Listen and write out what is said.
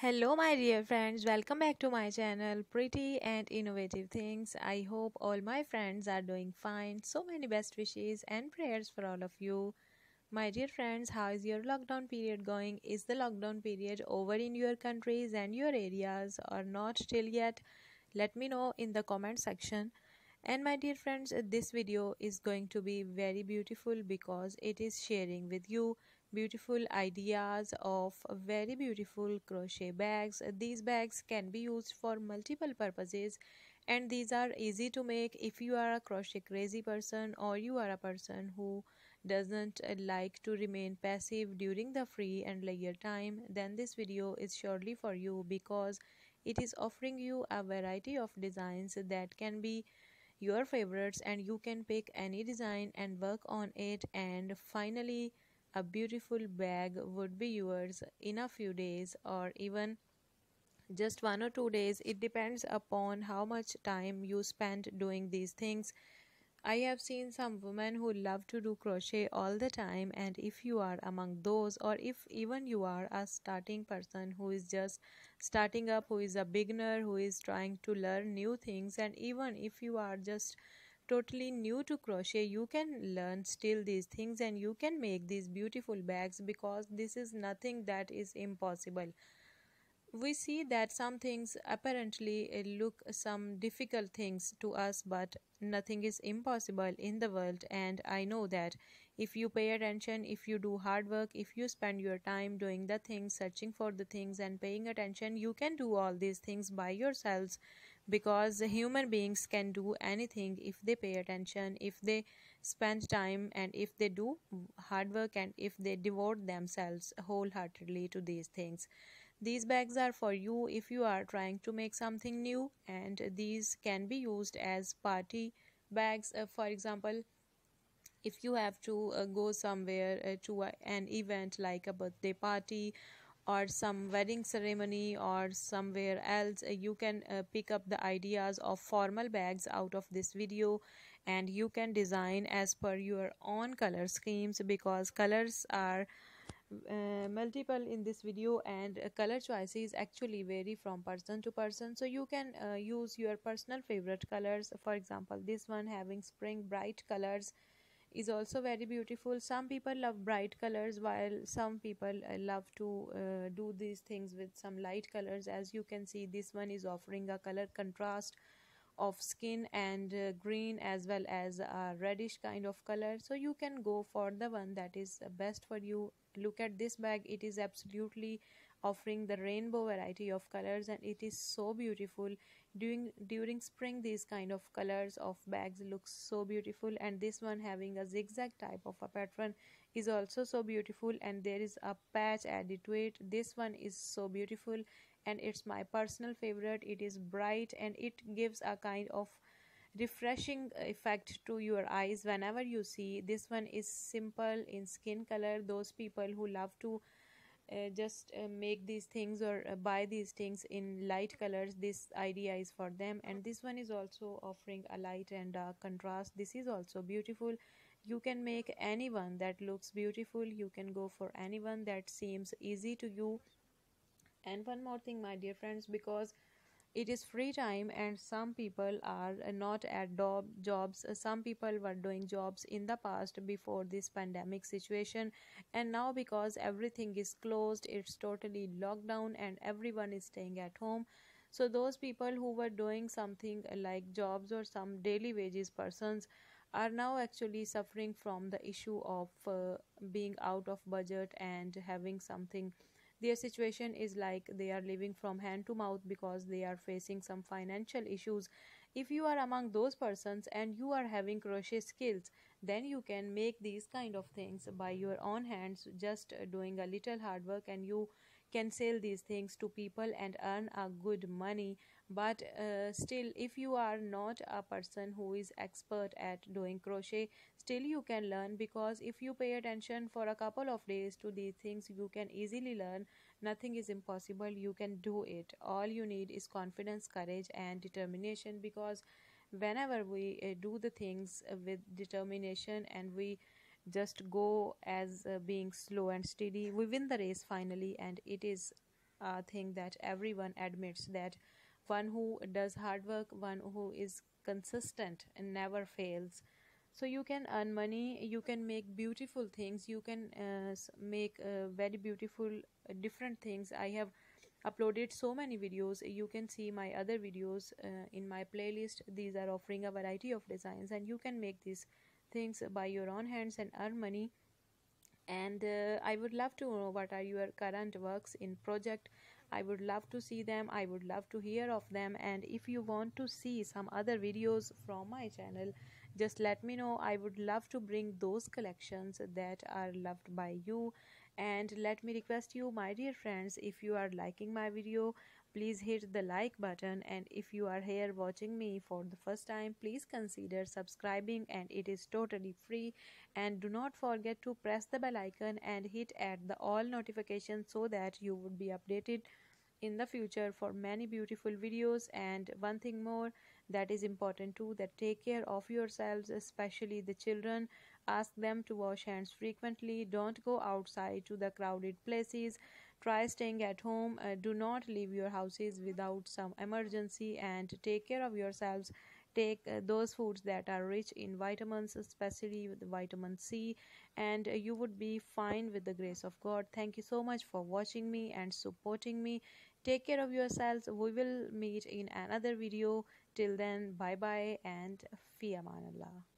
Hello, my dear friends. Welcome back to my channel, Pretty and Innovative Things. I hope all my friends are doing fine. So many best wishes and prayers for all of you. My dear friends, how is your lockdown period going? Is the lockdown period over in your countries and your areas or not till yet? Let me know in the comment section. And my dear friends, this video is going to be very beautiful because it is sharing with you beautiful ideas of very beautiful crochet bags. These bags can be used for multiple purposes and these are easy to make if you are a crochet crazy person or you are a person who doesn't like to remain passive during the free and leisure time. Then this video is surely for you because it is offering you a variety of designs that can be your favorites and you can pick any design and work on it, and finally a beautiful bag would be yours in a few days or even just 1 or 2 days. It depends upon how much time you spend doing these things. I have seen some women who love to do crochet all the time, and if you are among those, or if even you are a starting person who is just starting up, who is a beginner, who is trying to learn new things, and even if you are just totally new to crochet, you can learn still these things and you can make these beautiful bags because this is nothing that is impossible. We see that some things apparently look some difficult things to us, but nothing is impossible in the world. And I know that if you pay attention, if you do hard work, if you spend your time doing the things, searching for the things and paying attention, you can do all these things by yourselves, because human beings can do anything if they pay attention, if they spend time, and if they do hard work, and if they devote themselves wholeheartedly to these things. These bags are for you if you are trying to make something new, and these can be used as party bags. For example, if you have to go somewhere to an event like a birthday party or some wedding ceremony or somewhere else, you can pick up the ideas of formal bags out of this video, and you can design as per your own color schemes, because colors are multiple in this video, and color choices actually vary from person to person. So you can use your personal favorite colors. For example, this one having spring bright colors is also very beautiful. Some people love bright colors while some people love to do these things with some light colors. As you can see, this one is offering a color contrast of skin and green as well as a reddish kind of color, so you can go for the one that is best for you. Look at this bag, it is absolutely offering the rainbow variety of colors and it is so beautiful. During spring, these kind of colors of bags look so beautiful, and this one having a zigzag type of a pattern is also so beautiful, and there is a patch added to it. This one is so beautiful and it's my personal favorite. It is bright and it gives a kind of refreshing effect to your eyes whenever you see. This one is simple in skin color. Those people who love to just make these things or buy these things in light colors, this idea is for them. And this one is also offering a light and dark contrast. This is also beautiful. You can make anyone that looks beautiful, you can go for anyone that seems easy to you. And one more thing, my dear friends, because it is free time and some people are not at jobs. Some people were doing jobs in the past before this pandemic situation, and now because everything is closed, it's totally locked down and everyone is staying at home. So those people who were doing something like jobs or some daily wages persons are now actually suffering from the issue of being out of budget and having something. Their situation is like they are living from hand to mouth because they are facing some financial issues. If you are among those persons and you are having crochet skills, then you can make these kind of things by your own hands, just doing a little hard work, and you can sell these things to people and earn a good money. But still, if you are not a person who is expert at doing crochet, still you can learn, because if you pay attention for a couple of days to these things, you can easily learn. Nothing is impossible, you can do it. All you need is confidence, courage and determination, because whenever we do the things with determination and we just go as being slow and steady, we win the race finally, and it is thing that everyone admits, that one who does hard work, one who is consistent and never fails. So you can earn money, you can make beautiful things, you can make very beautiful different things. I have uploaded so many videos. You can see my other videos in my playlist. These are offering a variety of designs, and you can make these things by your own hands and earn money. And I would love to know what are your current works in project. I would love to see them, I would love to hear of them. And if you want to see some other videos from my channel, just let me know. I would love to bring those collections that are loved by you. And let me request you, my dear friends, if you are liking my video, please hit the like button. And if you are here watching me for the first time, please consider subscribing, and it is totally free. And do not forget to press the bell icon and hit at the all notifications, so that you would be updated in the future for many beautiful videos. And one thing more that is important too, that take care of yourselves, especially the children. Ask them to wash hands frequently, don't go outside to the crowded places, try staying at home, do not leave your houses without some emergency, and take care of yourselves. Take those foods that are rich in vitamins, especially with vitamin C, and you would be fine with the grace of God. Thank you so much for watching me and supporting me. Take care of yourselves. We will meet in another video. Till then, bye bye and fi aman Allah.